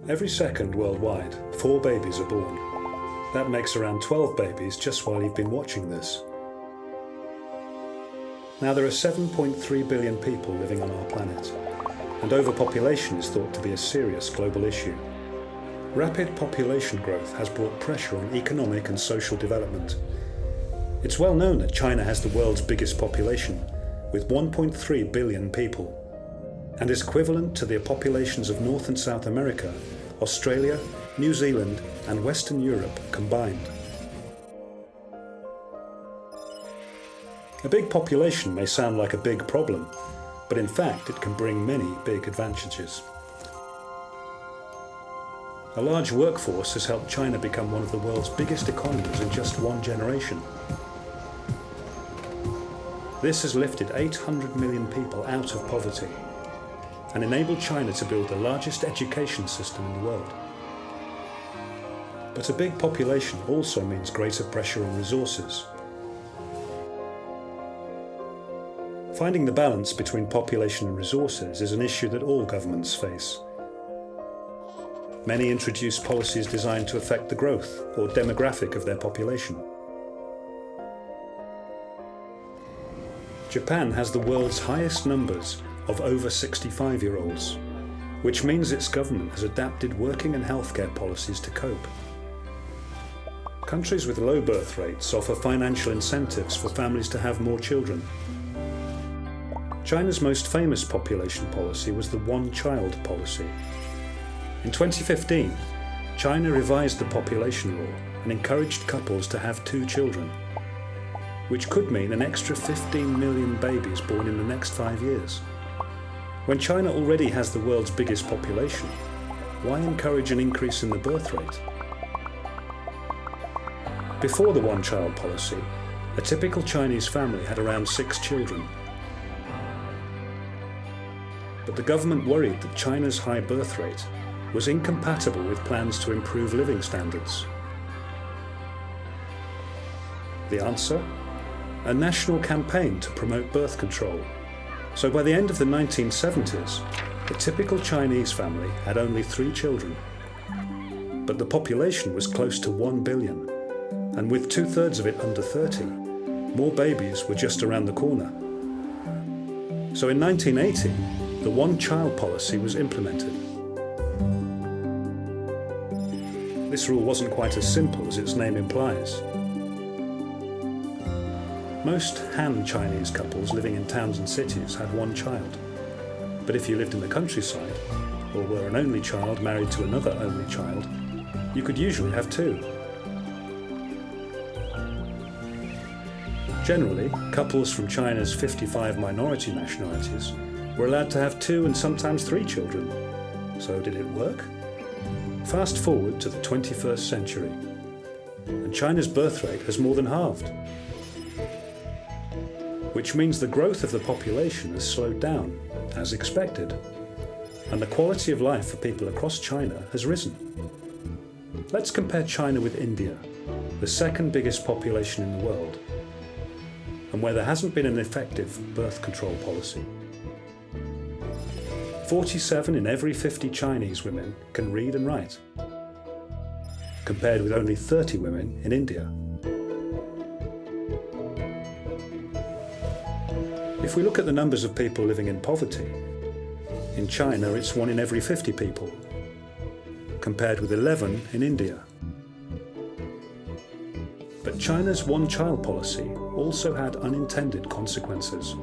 Every second worldwide, 4 babies are born. That makes around 12 babies just while you've been watching this. Now there are 7.3 billion people living on our planet, and overpopulation is thought to be a serious global issue. Rapid population growth has brought pressure on economic and social development. It's well known that China has the world's biggest population, with 1.3 billion people, and is equivalent to the populations of North and South America, Australia, New Zealand, and Western Europe combined. A big population may sound like a big problem, but in fact it can bring many big advantages. A large workforce has helped China become one of the world's biggest economies in just one generation. This has lifted 800 million people out of poverty and enabled China to build the largest education system in the world. But a big population also means greater pressure on resources. Finding the balance between population and resources is an issue that all governments face. Many introduce policies designed to affect the growth or demographic of their population. Japan has the world's highest numbers of over 65-year-olds, which means its government has adapted working and healthcare policies to cope. Countries with low birth rates offer financial incentives for families to have more children. China's most famous population policy was the one-child policy. In 2015, China revised the population law and encouraged couples to have 2 children, which could mean an extra 15 million babies born in the next 5 years. When China already has the world's biggest population, why encourage an increase in the birth rate? Before the one-child policy, a typical Chinese family had around 6 children. But the government worried that China's high birth rate was incompatible with plans to improve living standards. The answer? A national campaign to promote birth control. So by the end of the 1970s, the typical Chinese family had only 3 children. But the population was close to 1 billion, and with 2/3 of it under 30, more babies were just around the corner. So in 1980, the one-child policy was implemented. This rule wasn't quite as simple as its name implies. Most Han Chinese couples living in towns and cities had 1 child. But if you lived in the countryside, or were an only child married to another only child, you could usually have 2. Generally, couples from China's 55 minority nationalities were allowed to have 2 and sometimes 3 children. So did it work? Fast forward to the 21st century, and China's birth rate has more than halved, which means the growth of the population has slowed down, as expected, and the quality of life for people across China has risen. Let's compare China with India, the second biggest population in the world, and where there hasn't been an effective birth control policy. 47 in every 50 Chinese women can read and write, compared with only 30 women in India. If we look at the numbers of people living in poverty, in China it's 1 in every 50 people, compared with 11 in India. But China's one-child policy also had unintended consequences.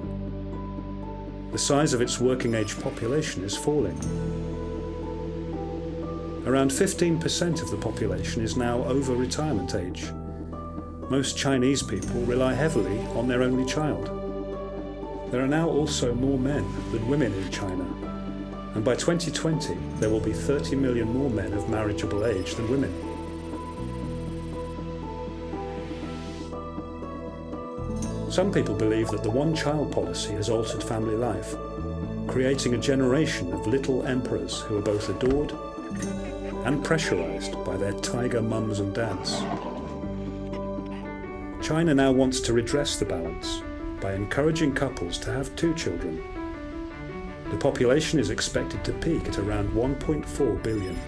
The size of its working-age population is falling. Around 15% of the population is now over retirement age. Most Chinese people rely heavily on their only child. There are now also more men than women in China, and by 2020 there will be 30 million more men of marriageable age than women. Some people believe that the one-child policy has altered family life, creating a generation of little emperors who are both adored and pressurized by their tiger mums and dads. China now wants to redress the balance by encouraging couples to have 2 children. The population is expected to peak at around 1.4 billion.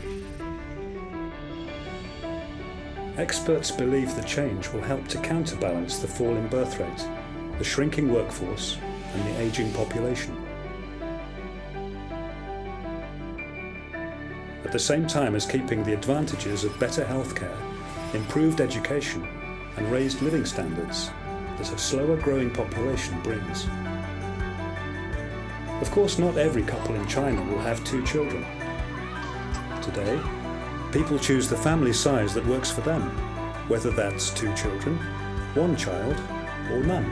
Experts believe the change will help to counterbalance the fall in birth rate, the shrinking workforce, and the ageing population. At the same time as keeping the advantages of better healthcare, improved education, and raised living standards that a slower growing population brings. Of course, not every couple in China will have 2 children. Today, people choose the family size that works for them, whether that's 2 children, 1 child, or none.